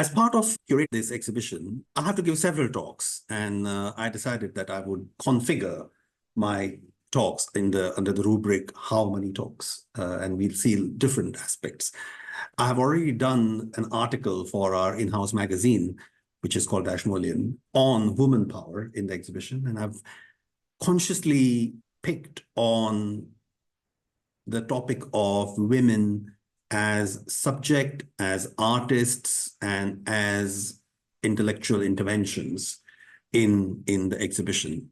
As part of curating this exhibition, I have to give several talks, and I decided that I would configure my talks under the rubric "How many talks?" And we'll see different aspects. I have already done an article for our in-house magazine, which is called Ashmolean, on woman power in the exhibition, and I've consciously picked on the topic of women as subject, as artists, and as intellectual interventions in the exhibition.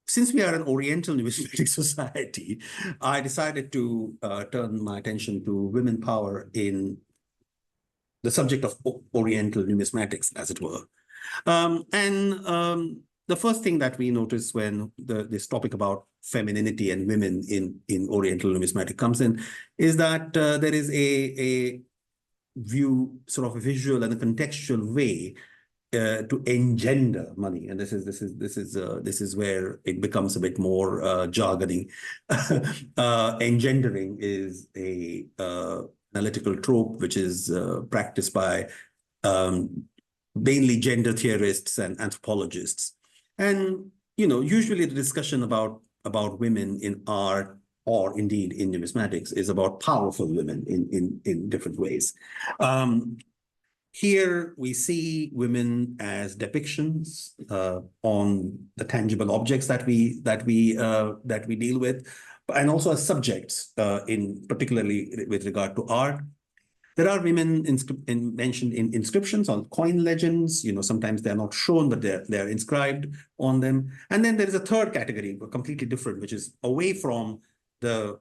Since we are an Oriental Numismatic Society, I decided to turn my attention to women power in the subject of Oriental numismatics, as it were. The first thing that we notice when this topic about femininity and women in Oriental numismatic comes in is that there is a view, sort of a visual and a contextual way to engender money, and this is where it becomes a bit more jargony. Engendering is a analytical trope which is practiced by mainly gender theorists and anthropologists. And, usually the discussion about women in art or indeed in numismatics is about powerful women in different ways. Here we see women as depictions on the tangible objects that we deal with, and also as subjects, particularly with regard to art. There are women mentioned in inscriptions on coin legends. Sometimes they're not shown, but they're inscribed on them. And then there is a third category, completely different, which is away from the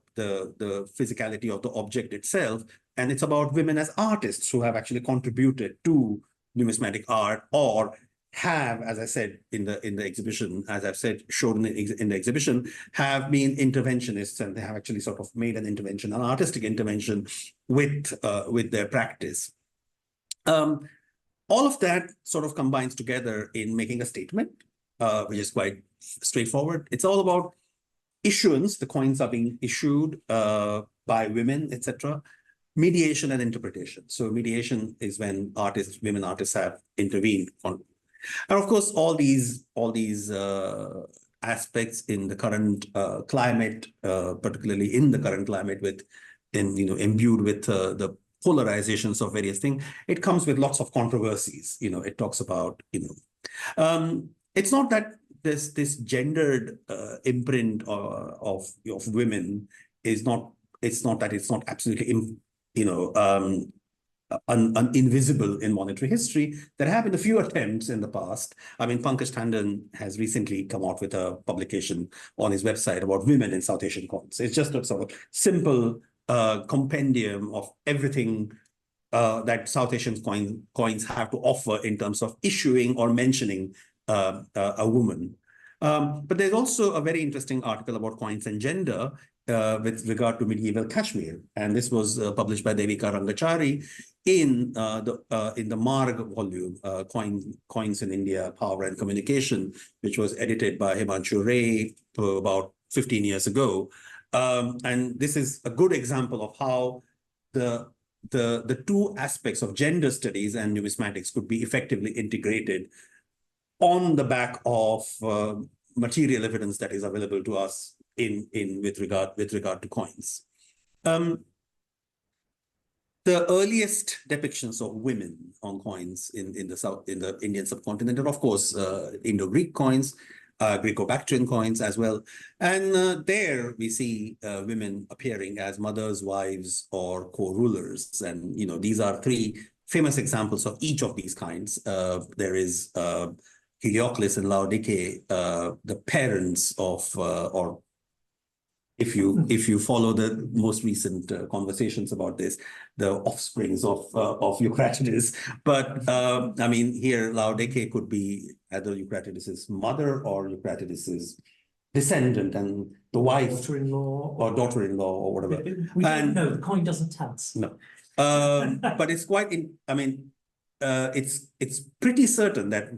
physicality of the object itself. And it's about women as artists who have actually contributed to numismatic art, or have, as I said in the exhibition, as I've said, shown in the exhibition, have been interventionists, and they have actually sort of made an intervention, an artistic intervention with their practice. All of that sort of combines together in making a statement, which is quite straightforward. It's all about issuance. The coins are being issued by women, etc. Mediation and interpretation. So mediation is when women artists have intervened on. And of course, all these aspects in the current climate, particularly in the current climate, imbued with the polarizations of various things, it comes with lots of controversies. It talks about it's not that this gendered imprint of women is not. It's not that it's not absolutely invisible in monetary history. There have been a few attempts in the past. I mean, Pankaj Tandon has recently come out with a publication on his website about women in South Asian coins. It's just a sort of simple compendium of everything that South Asian coins have to offer in terms of issuing or mentioning a woman. But there's also a very interesting article about coins and gender with regard to medieval Kashmir, and this was published by Devika Rangachari in the Marg volume, Coins in India, Power and Communication, which was edited by Himanshu Ray about 15 years ago. And this is a good example of how the two aspects of gender studies and numismatics could be effectively integrated on the back of material evidence that is available to us with regard to coins. The earliest depictions of women on coins in the Indian subcontinent are, of course, Indo-Greek coins, Greco-Bactrian coins as well. And there we see women appearing as mothers, wives, or co-rulers. And these are three famous examples of each of these kinds. There is Helioclis and Laodike, the parents of, or if you follow the most recent conversations about this, the offsprings of Eucratides. But I mean, here Laodike could be either Eucratides's mother or Eucratides's descendant, and the wife, daughter-in-law or whatever. We don't know. The coin doesn't tell us. No, but it's quite. It's pretty certain that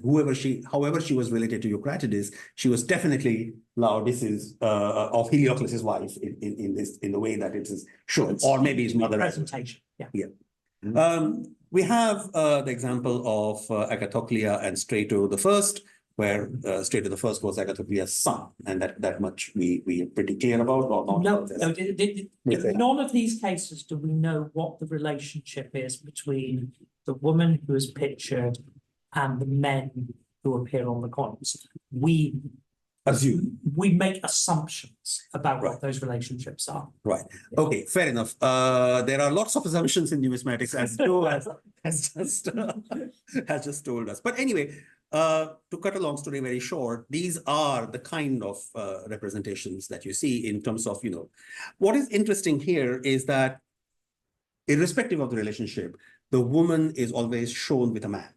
however she was related to Eucratides, she was definitely Laodice's of Heliocles' wife in the way that it is shown, or maybe his mother. Presentation, yeah. Yeah. We have the example of Agathoclea and Strato the First, where Strato the First was Agathoclea's son, and that much we are pretty clear about, or not? No, in none of these cases do we know what the relationship is between the woman who is pictured and the men who appear on the coins. We make assumptions about what those relationships are. Right. Okay, fair enough. There are lots of assumptions in numismatics, as Joe has just told us. But anyway, to cut a long story very short, these are the kind of representations that you see in terms of, what is interesting here is that irrespective of the relationship, the woman is always shown with a man.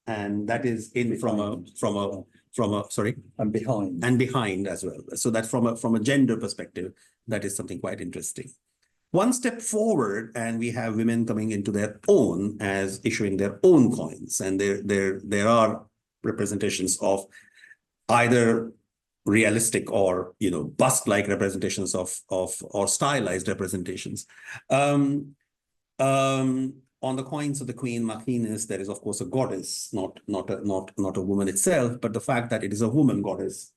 And that is sorry, and behind as well. So that from a gender perspective, that is something quite interesting. One step forward, and we have women coming into their own as issuing their own coins, and there are representations of either realistic or bust-like representations or stylized representations. On the coins of the Queen Machinus, there is of course a goddess, not a woman itself, but the fact that it is a woman goddess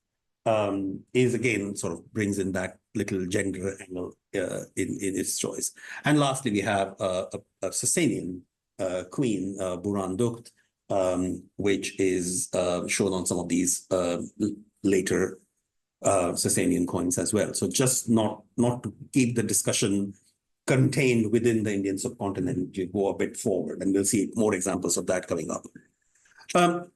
is again sort of brings in that little gender angle in its choice. And lastly, we have a Sasanian queen, Buran Dukht, which is shown on some of these later Sasanian coins as well. So just not to keep the discussion contained within the Indian subcontinent, you go a bit forward, and we'll see more examples of that coming up.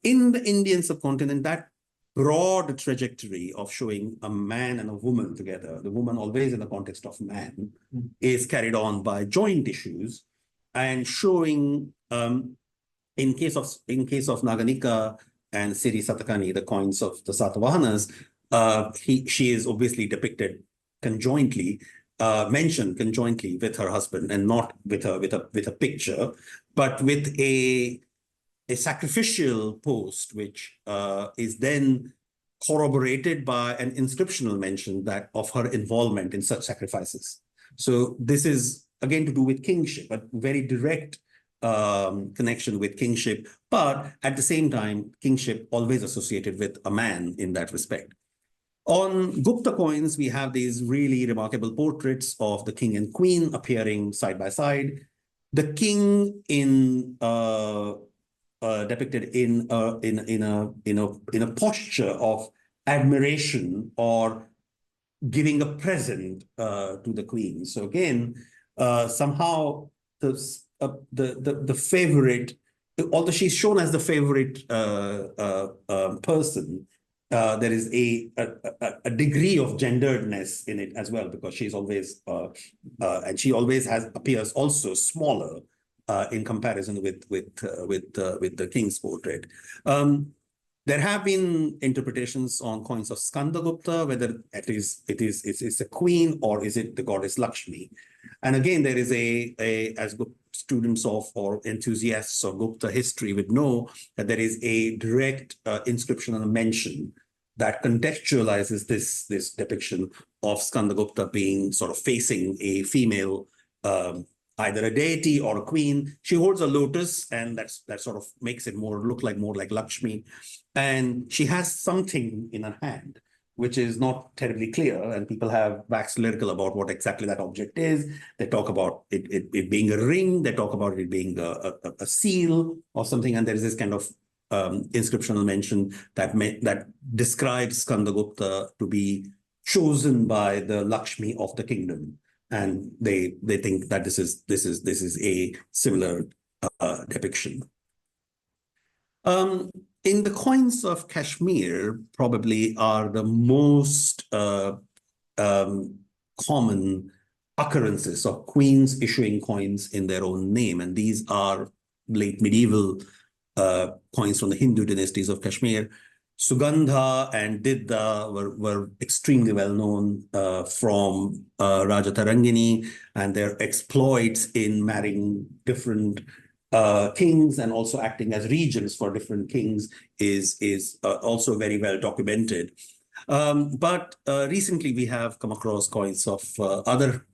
In the Indian subcontinent, that broad trajectory of showing a man and a woman together, the woman always in the context of man, is carried on by joint issues and showing, in case of Naganika and Siri Satakani, the coins of the Satavahanas, she is obviously depicted conjointly, mentioned conjointly with her husband, and not with a picture, but with a sacrificial post, which is then corroborated by an inscriptional mention that of her involvement in such sacrifices. So this is again to do with kingship, a very direct connection with kingship, but at the same time, kingship always associated with a man in that respect. On Gupta coins, we have these really remarkable portraits of the king and queen appearing side by side. The king depicted in a posture of admiration or giving a present to the queen. So again, somehow the favorite, although she's shown as the favorite person, there is a degree of genderedness in it as well, because she's always and she always appears also smaller in comparison with the king's portrait. There have been interpretations on coins of Skandagupta, whether it's a queen or is it the goddess Lakshmi. And again, there is as students of or enthusiasts of Gupta history would know, that there is a direct inscriptional mention that contextualizes this depiction of Skandagupta being sort of facing a female, either a deity or a queen. She holds a lotus, and that sort of makes it more like Lakshmi. And she has something in her hand, which is not terribly clear, and people have waxed lyrical about what exactly that object is. They talk about it being a ring, they talk about it being a seal or something, and there is this kind of inscriptional mention that describes Skandagupta to be chosen by the Lakshmi of the kingdom, and they think that this is a similar depiction. In the coins of Kashmir, probably are the most common occurrences of queens issuing coins in their own name, and these are late medieval coins from the Hindu dynasties of Kashmir. Sugandha and Didda were extremely well known from Raja Tarangini, and their exploits in marrying different kings and also acting as regents for different kings is also very well documented. But recently we have come across coins of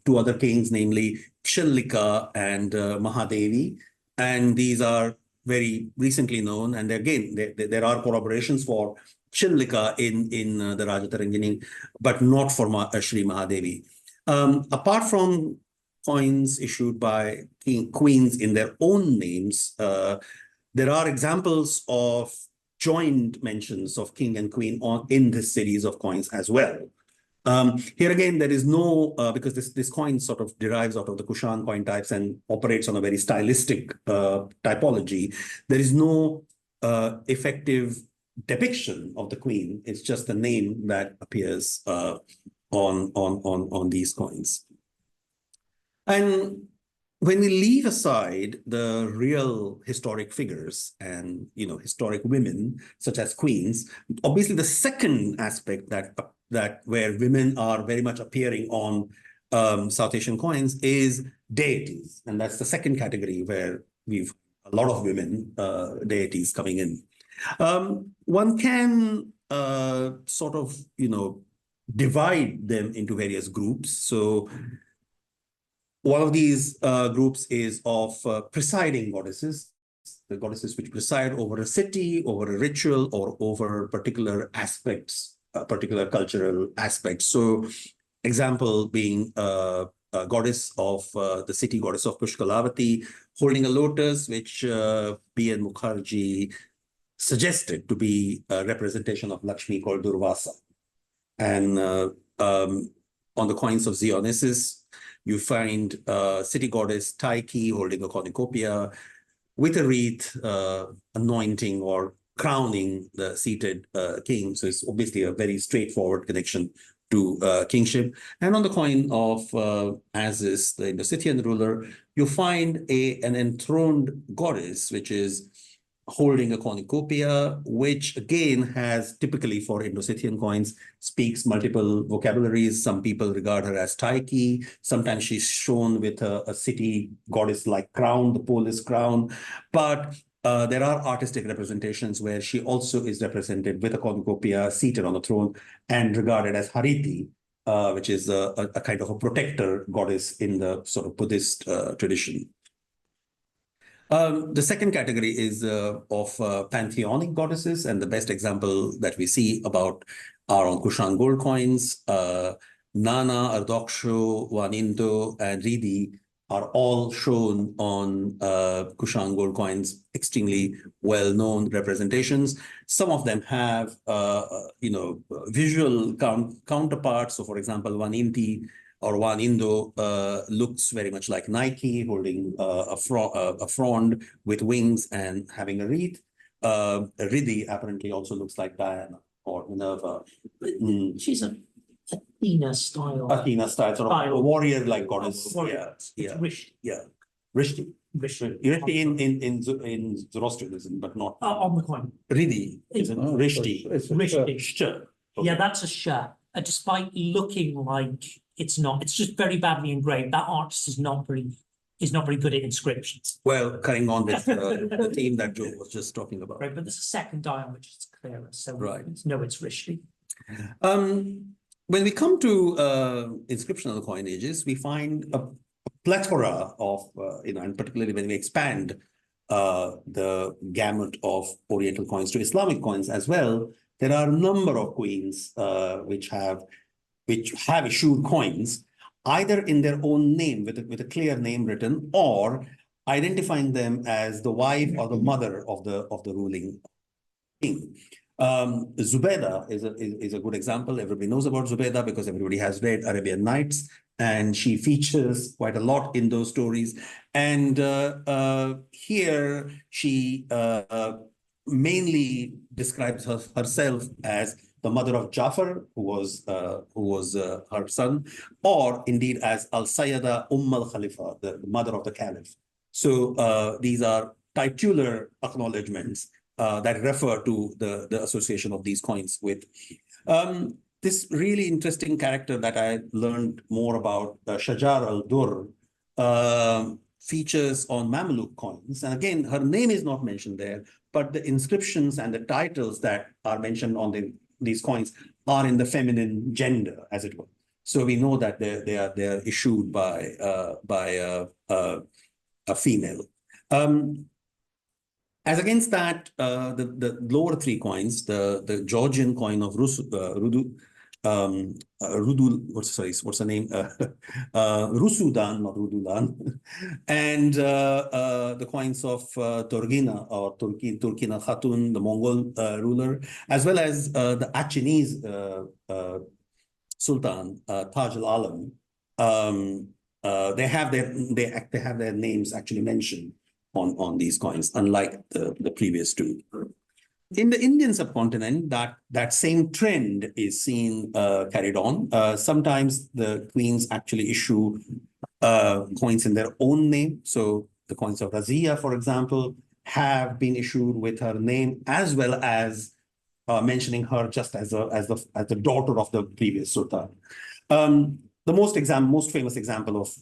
two other kings, namely Kshallika and Mahadevi, and these are very recently known. And again, there are corroborations for Shilika in the Rajataranjini, but not for Shri Mahadevi. Apart from coins issued by queens in their own names, there are examples of joint mentions of king and queen in this series of coins as well. Here again, there is no, because this coin sort of derives out of the Kushan coin types and operates on a very stylistic typology. There is no effective depiction of the queen. It's just the name that appears on these coins. And when we leave aside the real historic figures and historic women such as queens, obviously the second aspect that where women are very much appearing on South Asian coins is deities, and that's the second category where we've a lot of women deities coming in. One can sort of divide them into various groups. So one of these groups is of presiding goddesses, the goddesses which preside over a city, over a ritual, or over particular aspects, particular cultural aspects. So example being a goddess of the city goddess of Pushkalavati, holding a lotus, which B.N. Mukherjee suggested to be a representation of Lakshmi called Durvasa. And on the coins of Dionysus, you find city goddess Tyche holding a cornucopia with a wreath, anointing or crowning the seated king. So it's obviously a very straightforward connection to kingship. And on the coin of Aziz, the Indo-Scythian ruler, you find an enthroned goddess, which is holding a cornucopia, which again has typically for Indo-Scythian coins speaks multiple vocabularies. Some people regard her as Tyche. Sometimes she's shown with a city goddess-like crown, the polis crown. But there are artistic representations where she also is represented with a cornucopia seated on a throne and regarded as Hariti, which is a kind of a protector goddess in the sort of Buddhist tradition. The second category is of pantheonic goddesses, and the best example that we see about are on Kushan gold coins. Nana, Ardoksho, Wanindo, and Ridi are all shown on Kushan gold coins, extremely well-known representations. Some of them have, visual counterparts. So, for example, Waninti or Wanindo looks very much like Nike, holding a frond with wings and having a wreath. Ridi apparently also looks like Diana or Minerva. She's an Athena style. Athena style, sort of a warrior-like goddess. Warrior. Yeah. Rishti. Yeah. Rishti. Rishti in Zoroastrianism, but not on the coin. Ridi, isn't it? Rishti. Rishti. Okay. Yeah, that's a sha. Despite looking like it's not, it's just very badly engraved. That artist is not very good at inscriptions. Well, carrying on with the theme that Joe was just talking about. Right, but there's a second dial which is clearer. So right. No, it's Rishti. When we come to inscriptional coinages, we find a plethora of, and particularly when we expand the gamut of Oriental coins to Islamic coins as well, there are a number of queens which have issued coins, either in their own name with a clear name written, or identifying them as the wife or the mother of the ruling king. Zubaydah is a good example. Everybody knows about Zubaydah because everybody has read Arabian Nights, and she features quite a lot in those stories. And here she mainly describes herself as the mother of Jafar, who was her son, or indeed as Al-Sayyada al-Khalifa, the mother of the Caliph. So these are titular acknowledgements that refer to the association of these coins with. This really interesting character that I learned more about, Shajar al-Dur, features on Mamluk coins. And again, her name is not mentioned there, but the inscriptions and the titles that are mentioned on these coins are in the feminine gender, as it were. So we know that they are issued by a female. As against that, the lower three coins, the Georgian coin of what's the name? Rusudan, not Rudulan, and the coins of Turgina or Turkina Khatun, the Mongol ruler, as well as the Achinese Sultan Taj al-Alam. They have their names actually mentioned on these coins, unlike the previous two. In the Indian subcontinent, that same trend is seen carried on. Sometimes the queens actually issue coins in their own name. So the coins of Razia, for example, have been issued with her name, as well as mentioning her just as the daughter of the previous sultan. The most famous example of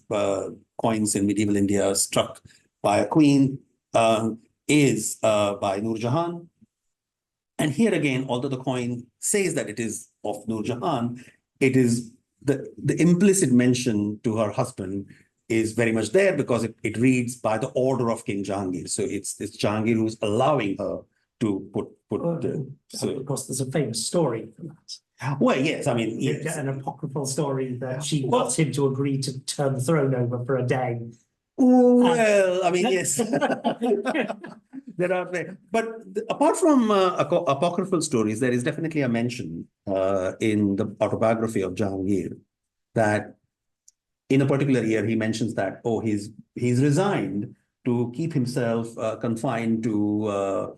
coins in medieval India struck by a queen is by Nur Jahan. And here again, although the coin says that it is of Nur Jahan, it is the implicit mention to her husband is very much there, because it reads by the order of King Jahangir. So it's Jahangir who's allowing her to put. Of course, there's a famous story for that. Well, yes, I mean, yes. An apocryphal story that she got him to agree to turn the throne over for a day. Well, I mean, yes. There are, but apart from apocryphal stories, there is definitely a mention in the autobiography of Jahangir that in a particular year he mentions that he's resigned to keep himself confined to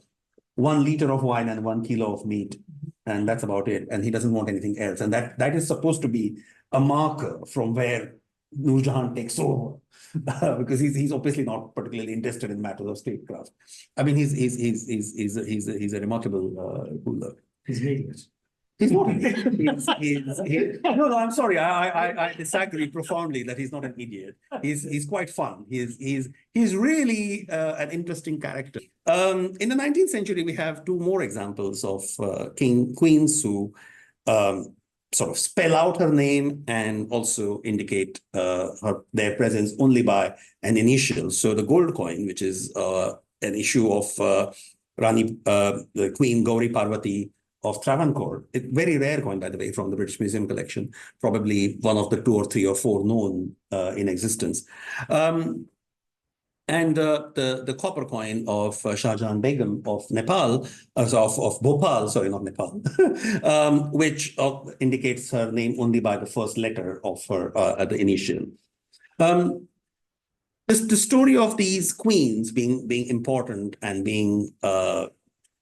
1 liter of wine and 1 kilo of meat, and that's about it. And he doesn't want anything else, and that is supposed to be a marker from where Nur Jahan takes over. Because he's obviously not particularly interested in matters of statecraft. I mean, he's a remarkable ruler. He's an idiot. He's not an idiot. No, I'm sorry. I disagree profoundly that he's not an idiot. He's quite fun. He's really an interesting character. In the 19th century, we have two more examples of queens who sort of spell out her name and also indicate their presence only by an initial. So the gold coin, which is an issue of Rani, the Queen Gauri Parvati of Travancore, a very rare coin, by the way, from the British Museum collection, probably one of the 2 or 3 or 4 known in existence. And the copper coin of Shah Jahan Begum of Nepal, of Bhopal, sorry, not Nepal, which indicates her name only by the first letter of her, the initial. The story of these queens being important and being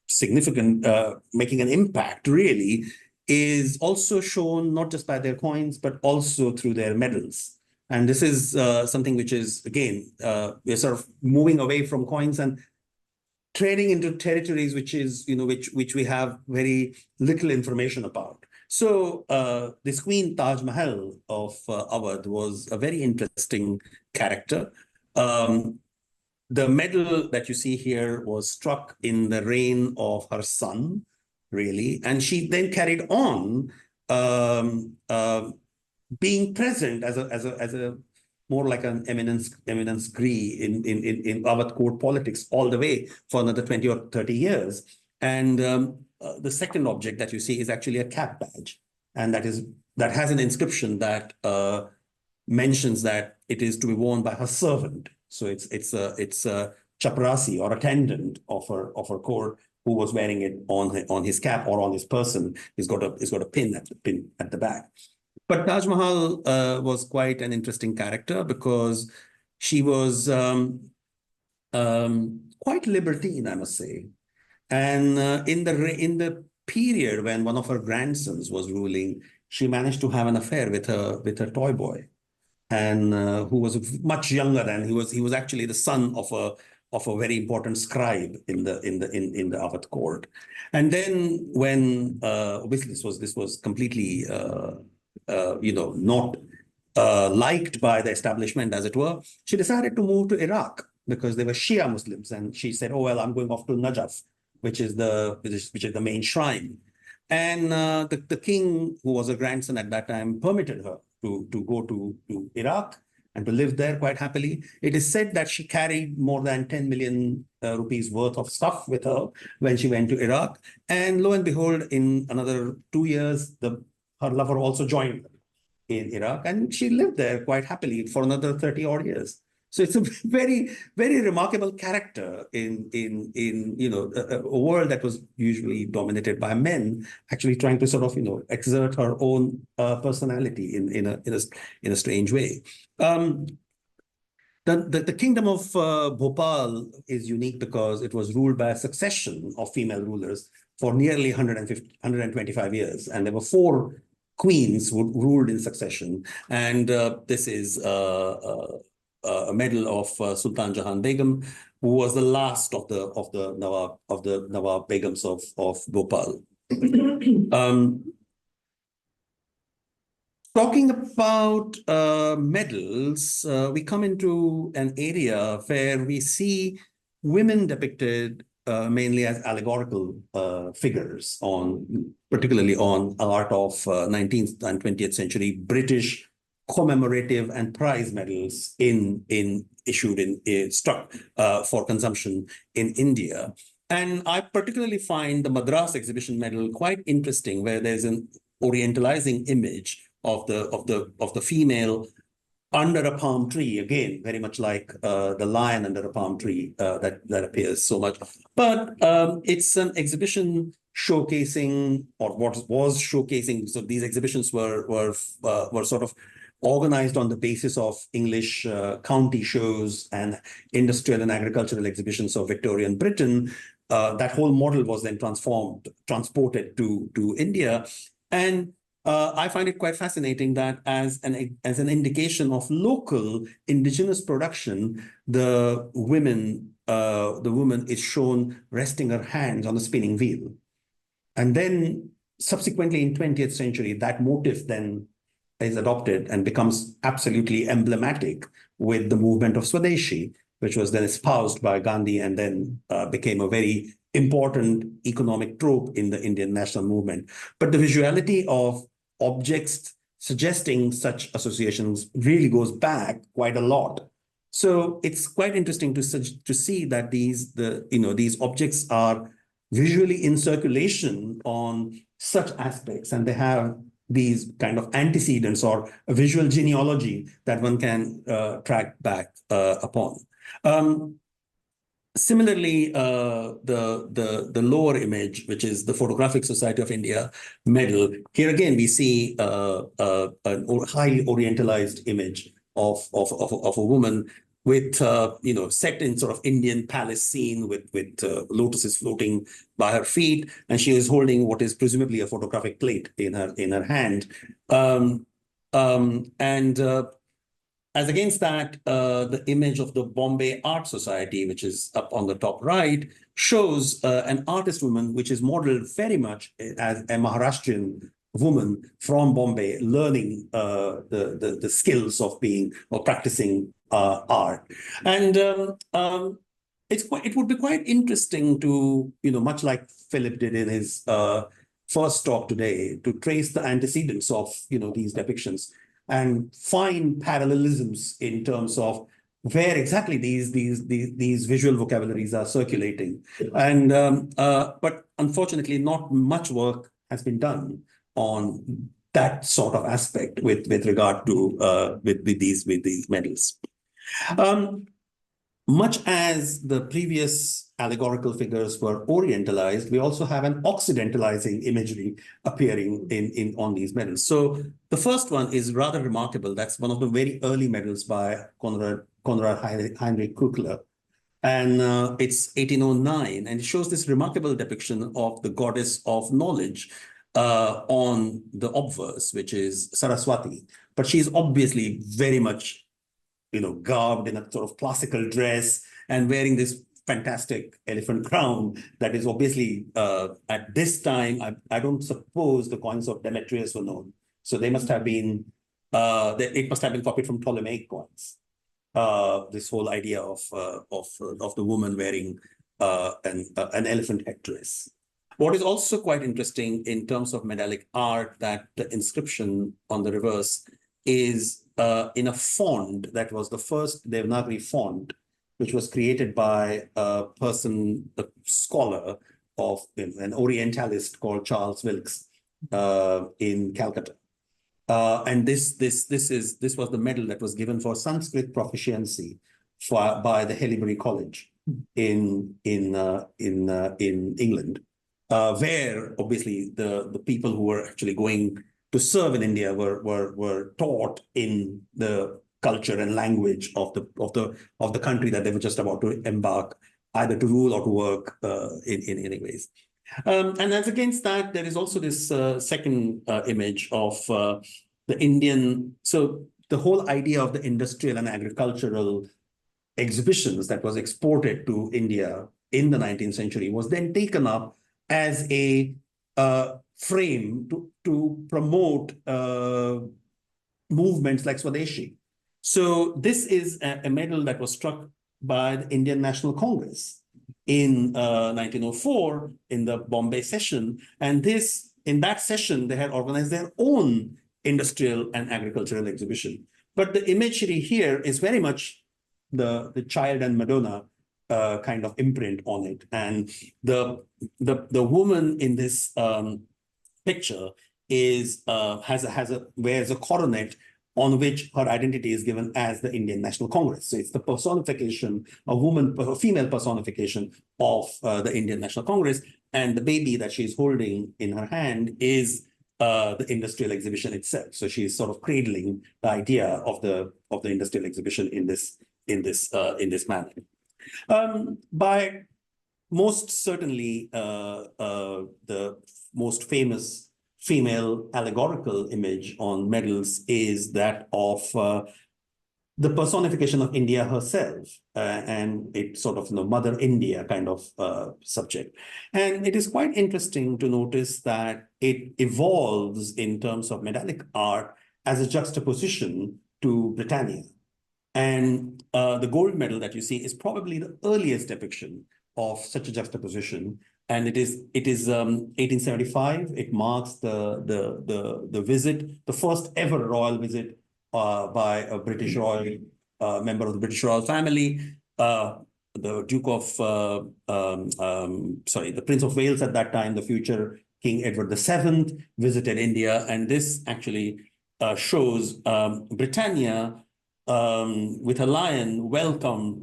significant, making an impact really, is also shown not just by their coins, but also through their medals. And this is something which is, again, we're sort of moving away from coins and trading into territories which we have very little information about. So this Queen Taj Mahal of Awadh was a very interesting character. The medal that you see here was struck in the reign of her son, really, and she then carried on being present as a more like an eminence gris in Awadh court politics all the way for another 20 or 30 years. And the second object that you see is actually a cap badge, and that has an inscription that mentions that it is to be worn by her servant. So it's a chaprasi or attendant of her court who was wearing it on his cap or on his person. He's got a pin at the back. But Taj Mahal was quite an interesting character because she was quite libertine, I must say. And in the period when one of her grandsons was ruling, she managed to have an affair with her toy boy, and who was much younger than he was. He was actually the son of a very important scribe in the Awadh court. And then when obviously this was completely not liked by the establishment, as it were, she decided to move to Iraq because they were Shia Muslims, and she said, "Oh well, I'm going off to Najaf, which is the main shrine." And the king, who was a grandson at that time, permitted her to go to Iraq. and to live there quite happily. It is said that she carried more than 10 million rupees worth of stuff with her when she went to Iraq. And lo and behold, in another 2 years, her lover also joined her in Iraq, and she lived there quite happily for another 30 odd years. So it's a very, very remarkable character in a world that was usually dominated by men, actually trying to sort of exert her own personality in a strange way. The kingdom of Bhopal is unique because it was ruled by a succession of female rulers for nearly 125 years, and there were 4 queens who ruled in succession. And this is a medal of Sultan Jahan Begum, who was the last of the Nawab Begums of Bhopal. Talking about medals, we come into an area where we see women depicted mainly as allegorical figures, particularly on art of 19th and 20th century British commemorative and prize medals issued struck for consumption in India. And I particularly find the Madras exhibition medal quite interesting, where there's an orientalizing image of the female under a palm tree, again, very much like the lion under a palm tree that appears so much. But it's an exhibition showcasing, or what was showcasing. So these exhibitions were sort of organized on the basis of English county shows and industrial and agricultural exhibitions of Victorian Britain. That whole model was then transported to India. And I find it quite fascinating that as an indication of local indigenous production, the woman is shown resting her hands on a spinning wheel. And then subsequently in 20th century, that motif then is adopted and becomes absolutely emblematic with the movement of Swadeshi, which was then espoused by Gandhi and then became a very important economic trope in the Indian national movement. But the visuality of objects suggesting such associations really goes back quite a lot. So it's quite interesting to see that these objects are visually in circulation on such aspects, and they have these kind of antecedents or a visual genealogy that one can track back upon. Similarly, the lower image, which is the Photographic Society of India medal, here again we see a highly orientalized image of a woman with set in sort of Indian palace scene with lotuses floating by her feet, and she is holding what is presumably a photographic plate in her hand. As against that, the image of the Bombay Art Society, which is up on the top right, shows an artist woman, which is modeled very much as a Maharashtrian woman from Bombay, learning the skills of practicing art. And it would be quite interesting to, much like Philip did in his first talk today, to trace the antecedents of, these depictions and find parallelisms in terms of where exactly these visual vocabularies are circulating. And but unfortunately, not much work has been done on that sort of aspect with regard to with these medals. Much as the previous allegorical figures were orientalized, we also have an occidentalizing imagery appearing on these medals. So the first one is rather remarkable. That's one of the very early medals by Konrad Heinrich Kukler. And it's 1809, and it shows this remarkable depiction of the goddess of knowledge on the obverse, which is Saraswati. But she's obviously very much garbed in a sort of classical dress and wearing this fantastic elephant crown that is obviously, at this time, I don't suppose the coins of Demetrius were known. So they must have been, it must have been copied from Ptolemaic coins. This whole idea of the woman wearing an elephant headdress. What is also quite interesting in terms of medallic art, that the inscription on the reverse is in a font that was the first Devanagari font, which was created by a scholar of an Orientalist called Charles Wilkes in Calcutta. And this was the medal that was given for Sanskrit proficiency by the Haileybury College in England, where obviously the people who were actually going to serve in India were taught in the culture and language of the country that they were just about to embark either to rule or to work in any ways. And as against that, there is also this second image of the Indian. So the whole idea of the industrial and agricultural exhibitions that was exported to India in the 19th century was then taken up as a frame to promote movements like Swadeshi. So this is a medal that was struck by the Indian National Congress in 1904 in the Bombay session. And in that session, they had organized their own industrial and agricultural exhibition. But the imagery here is very much the child and Madonna kind of imprint on it. And the woman in this picture wears a coronet on which her identity is given as the Indian National Congress. So it's the personification, a female personification of the Indian National Congress. And the baby that she's holding in her hand is the industrial exhibition itself. So she's sort of cradling the idea of the industrial exhibition in this manner. By most certainly, the most famous female allegorical image on medals is that of the personification of India herself, and it's sort of Mother India kind of subject. And it is quite interesting to notice that it evolves in terms of medallic art as a juxtaposition to Britannia. And the gold medal that you see is probably the earliest depiction of such a juxtaposition. And it is 1875. It marks the visit, the first ever royal visit by a British royal member of the British royal family. The Duke of the Prince of Wales at that time, the future King Edward VII, visited India, and this actually shows Britannia with a lion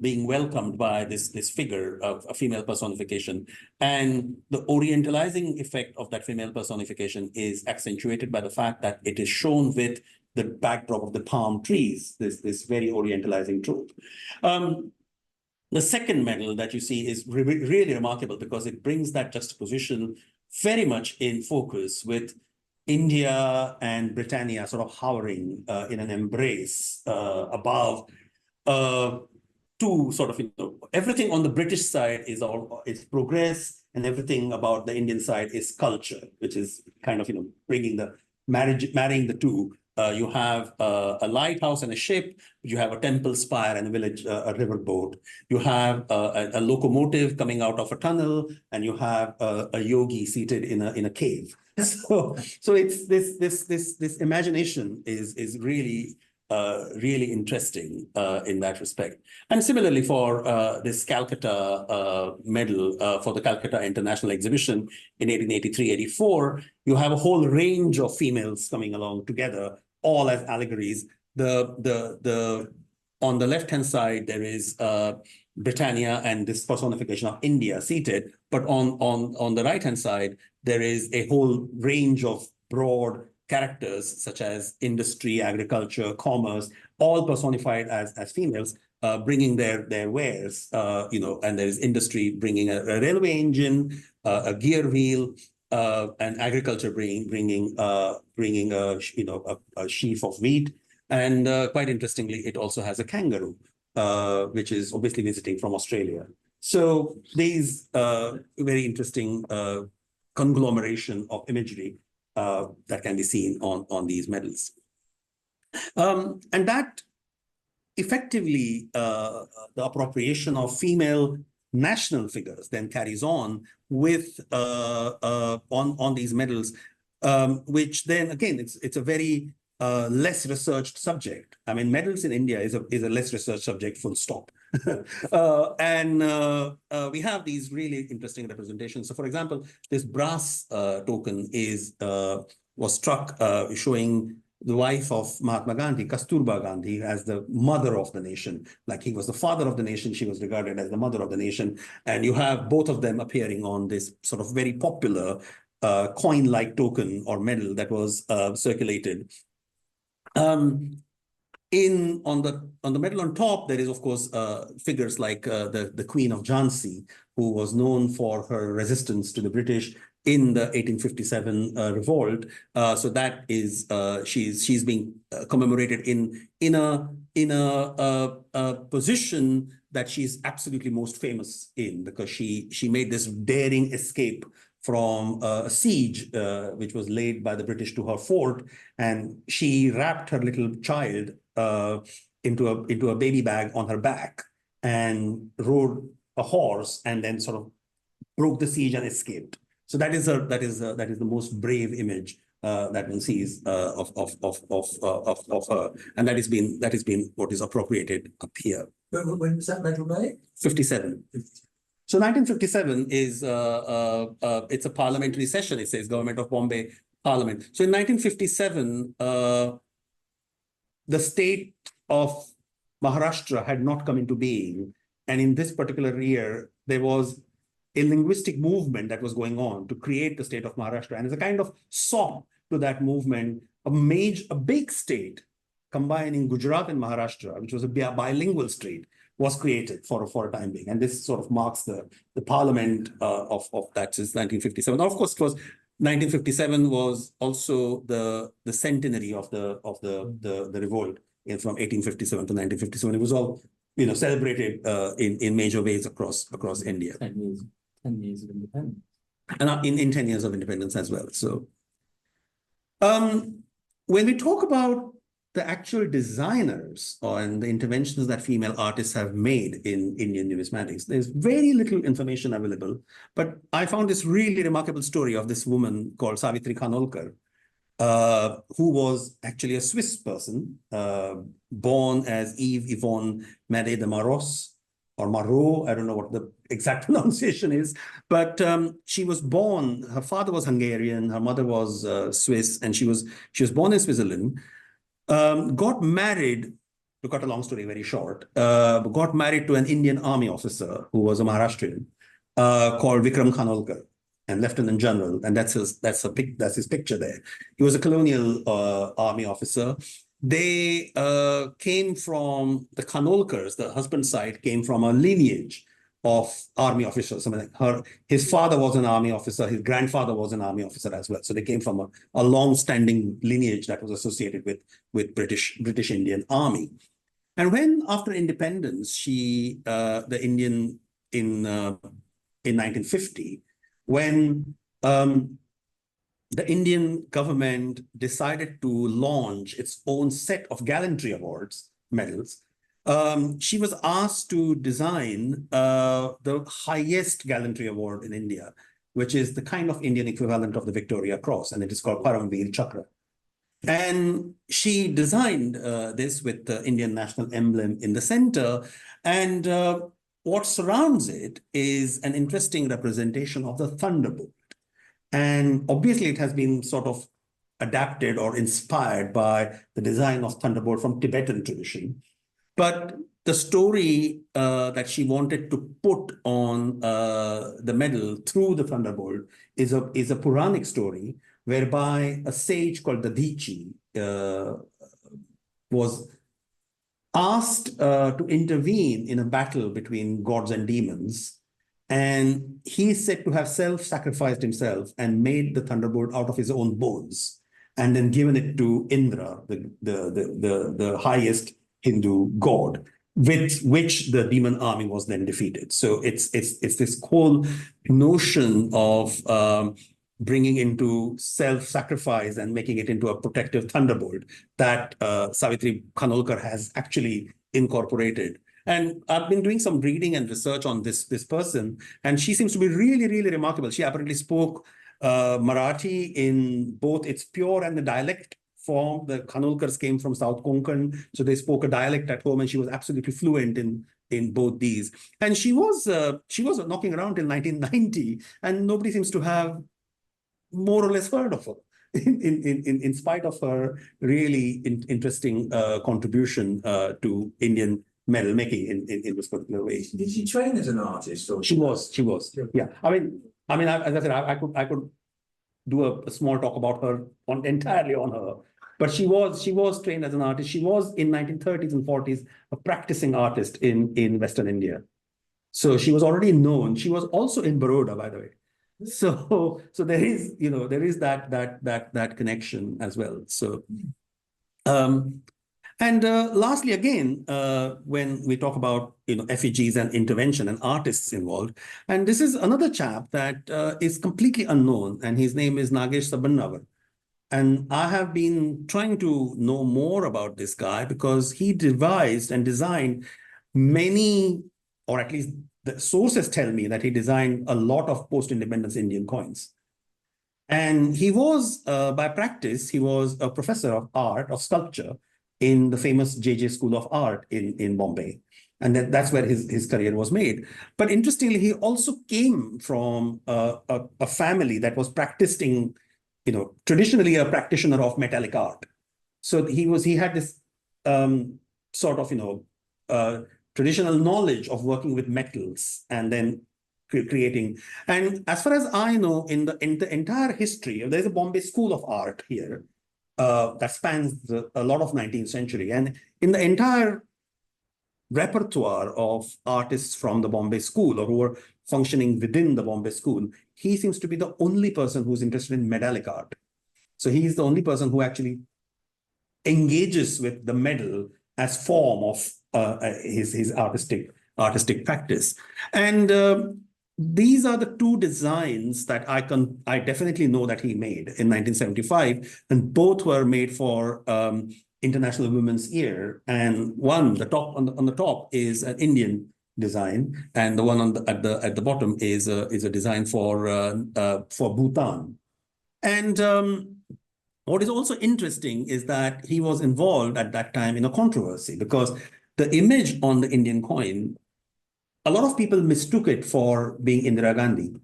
being welcomed by this figure of a female personification. And the orientalizing effect of that female personification is accentuated by the fact that it is shown with the backdrop of the palm trees, this very orientalizing trope. The second medal that you see is really remarkable because it brings that juxtaposition very much in focus, with India and Britannia sort of hovering in an embrace above two sort of, everything on the British side is progress, and everything about the Indian side is culture, which is kind of, marrying the two. You have a lighthouse and a ship. You have a temple spire and a village, a riverboat. You have a locomotive coming out of a tunnel, and you have a yogi seated in a cave. So it's this imagination is really really interesting in that respect. And similarly for this Calcutta medal for the Calcutta International Exhibition in 1883-84, you have a whole range of females coming along together, all as allegories. On the left-hand side, there is Britannia and this personification of India seated, but on the right-hand side, there is a whole range of broad characters such as industry, agriculture, commerce, all personified as females, bringing their wares, and there is industry bringing a railway engine, a gear wheel, and agriculture bringing a sheaf of wheat. And quite interestingly, it also has a kangaroo, which is obviously visiting from Australia. So these very interesting conglomeration of imagery that can be seen on these medals. And that effectively, the appropriation of female national figures then carries on with on these medals, which then again, it's a very less researched subject. I mean, medals in India is a less researched subject, full stop. We have these really interesting representations. So, for example, this brass token was struck showing the wife of Mahatma Gandhi, Kasturba Gandhi, as the mother of the nation. Like he was the father of the nation, she was regarded as the mother of the nation. And you have both of them appearing on this sort of very popular coin-like token or medal that was circulated. On the medal on top, there is, of course, figures like the Queen of Jhansi, who was known for her resistance to the British in the 1857 revolt. So that is she's being commemorated in a position that she's absolutely most famous in, because she made this daring escape from a siege which was laid by the British to her fort, and she wrapped her little child into a baby bag on her back and rode a horse, and then sort of broke the siege and escaped. So that is the most brave image that one sees of her, and that has been what is appropriated up here. When was that medal made? 57. So 1957 is it's a parliamentary session. It says Government of Bombay Parliament. So in 1957, the state of Maharashtra had not come into being, and in this particular year there was a linguistic movement that was going on to create the state of Maharashtra, and as a kind of sop to that movement, a big state combining Gujarat and Maharashtra, which was a bilingual state, was created for a time being, and this sort of marks the parliament of that since 1957. Now, of course, it was 1957 was also the centenary of the revolt from 1857 to 1957. It was all celebrated in major ways across India. 10 years of independence. And in 10 years of independence as well. So when we talk about the actual designers and the interventions that female artists have made in Indian numismatics, there's very little information available. But I found this really remarkable story of this woman called Savitri Khanolkar, who was actually a Swiss person, born as Eve Yvonne Marie de Maros, or Marot, I don't know what the exact pronunciation is, but she was born, her father was Hungarian, her mother was Swiss, and she was born in Switzerland, got married, to cut a long story very short, got married to an Indian army officer who was a Maharashtrian called Vikram Khanolkar, and Lieutenant General, and that's his picture there. He was a colonial army officer. They came from the Khanolkars, the husband side came from a lineage of army officers. His father was an army officer, his grandfather was an army officer as well. So they came from a long-standing lineage that was associated with British Indian Army. And when after independence, the Indian in 1950, when the Indian government decided to launch its own set of gallantry awards, medals, she was asked to design the highest gallantry award in India, which is the kind of Indian equivalent of the Victoria Cross, and it is called Paramveer Chakra. And she designed this with the Indian national emblem in the center, and what surrounds it is an interesting representation of the thunderbolt. And obviously it has been sort of adapted or inspired by the design of thunderbolt from Tibetan tradition. But the story that she wanted to put on the medal through the thunderbolt is a Puranic story whereby a sage called Dadichi was asked to intervene in a battle between gods and demons. And he is said to have self-sacrificed himself and made the thunderbolt out of his own bones, and then given it to Indra, the highest Hindu god, with which the demon army was then defeated. So it's this whole notion of bringing into self-sacrifice and making it into a protective thunderbolt that Savitri Khanolkar has actually incorporated. And I've been doing some reading and research on this person, and she seems to be really, really remarkable. She apparently spoke Marathi in both its pure and the dialect the Khanolkars came from South Konkan, so they spoke a dialect at home, and she was absolutely fluent in both these. And she was knocking around till 1990, and nobody seems to have more or less heard of her, in spite of her really interesting contribution to Indian medal making in this particular way. Did she train as an artist? Or She was. Yeah. I mean, as I said, I could do a small talk about her entirely on her, but she was trained as an artist. She was in 1930s and 40s a practicing artist in Western India. So she was already known. She was also in Baroda, by the way. So there is that connection as well. So and lastly, again, when we talk about effigies and intervention and artists involved, and this is another chap that is completely unknown, and his name is Nagesh Sabannavar. And I have been trying to know more about this guy because he devised and designed many, or at least the sources tell me that he designed a lot of post-independence Indian coins. And he was, by practice, he was a professor of art, of sculpture, in the famous J.J. School of Art in Bombay. And that's where his career was made. But interestingly, he also came from a family that was practicing, traditionally a practitioner of metallic art. So he had this sort of, traditional knowledge of working with metals and then creating. And as far as I know, in the entire history, there's a Bombay School of Art here that spans a lot of 19th century. And in the entire repertoire of artists from the Bombay School or who are functioning within the Bombay School, he seems to be the only person who's interested in metallic art. So he's the only person who actually engages with the metal as form of his artistic practice. And these are the two designs that I definitely know that he made in 1975, and both were made for International Women's Year. And one, on the top is an Indian design, and the one at the bottom is a design for Bhutan. And what is also interesting is that he was involved at that time in a controversy because the image on the Indian coin, a lot of people mistook it for being Indira Gandhi.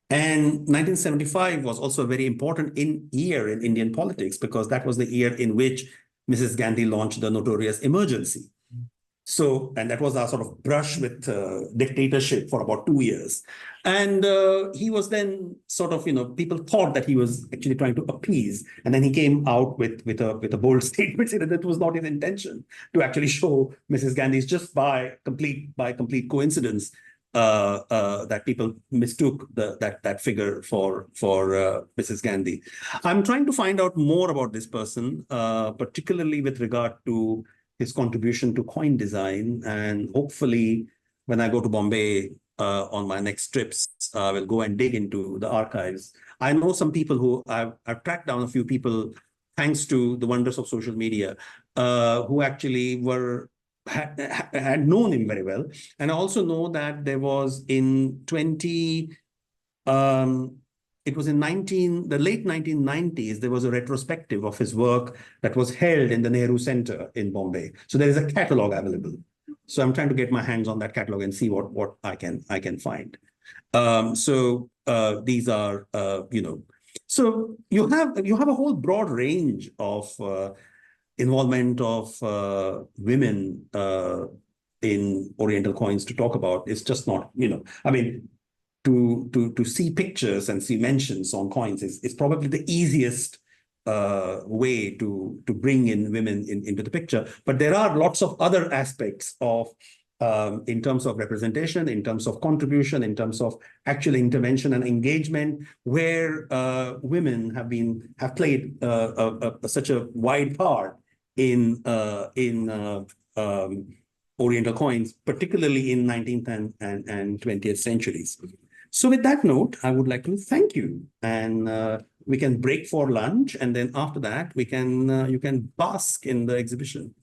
And 1975 was also a very important year in Indian politics because that was the year in which Mrs. Gandhi launched the notorious emergency. So, and that was our sort of brush with dictatorship for about 2 years. And he was then sort of, people thought that he was actually trying to appease. And then he came out with a bold statement saying that that was not his intention to actually show Mrs. Gandhi's, just by complete coincidence that people mistook that figure for Mrs. Gandhi. I'm trying to find out more about this person, particularly with regard to his contribution to coin design. And hopefully, when I go to Bombay on my next trips, I will go and dig into the archives. I know some people who I've tracked down a few people, thanks to the wonders of social media, who actually had known him very well. And I also know that there was it was in the late 1990s, there was a retrospective of his work that was held in the Nehru Center in Bombay. So there is a catalog available. So I'm trying to get my hands on that catalog and see what I can find. So these are, so you have a whole broad range of involvement of women in Oriental coins to talk about. It's just not, I mean, to see pictures and see mentions on coins is probably the easiest way to bring in women into the picture. But there are lots of other aspects of in terms of representation, in terms of contribution, in terms of actual intervention and engagement, where women have played such a wide part in Oriental coins, particularly in 19th and 20th centuries. So with that note, I would like to thank you, and we can break for lunch, and then after that, you can bask in the exhibition.